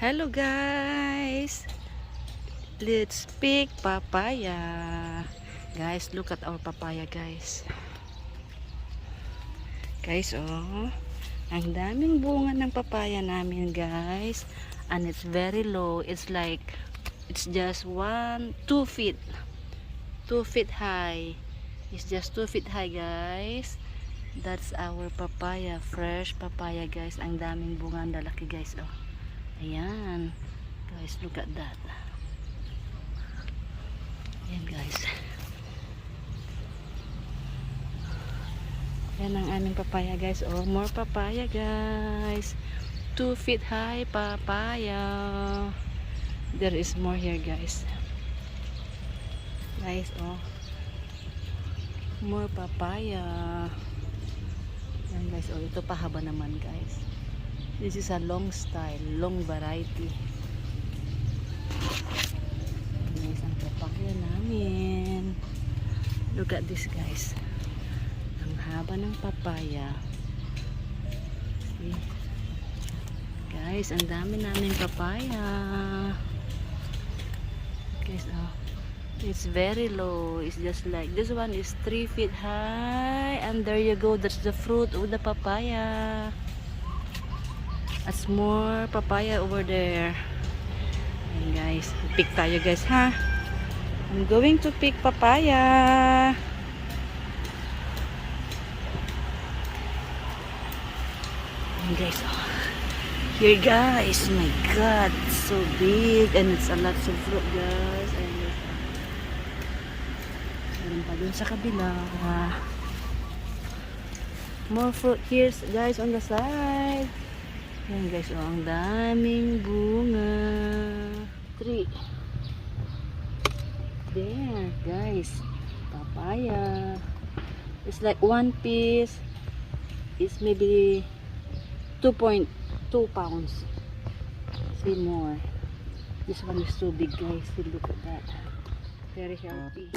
Hello guys, let's pick papaya. Guys, look at our papaya guys. Guys, oh, ang daming bunga ng papaya namin guys, and it's very low. It's like, it's just 2 feet high. It's just 2 feet high guys. That's our papaya, fresh papaya guys. Ang daming bunga, ang lalaki guys. Oh, ayan guys, look at that. Ayan guys, yan ang aming papaya guys. Oh, more papaya guys. 2 feet high papaya. There is more here guys. Guys, oh, more papaya. Yan guys, oh, ito pahaba naman guys. This is a long style, long variety. Guys, ang papaya namin. Look at this guys. Ang haba ng papaya. See? Guys, ang dami namin papaya. Guys, oh, it's very low. It's just like, this one is 3 feet high. And there you go, that's the fruit of the papaya. As more papaya over there. Ayan guys, pick tayo guys ha. I'm going to pick papaya. Ayan guys, oh, here guys, my god, it's so big and it's a lot of fruit guys. Ayan guys, meron pa dun sa kabila. More fruit here guys on the side. Ayan guys, oh, ang daming bunga. 3 there guys, papaya. It's like 1 piece is maybe 2.2 pounds. See more. This one is so big guys. Look at that, very healthy.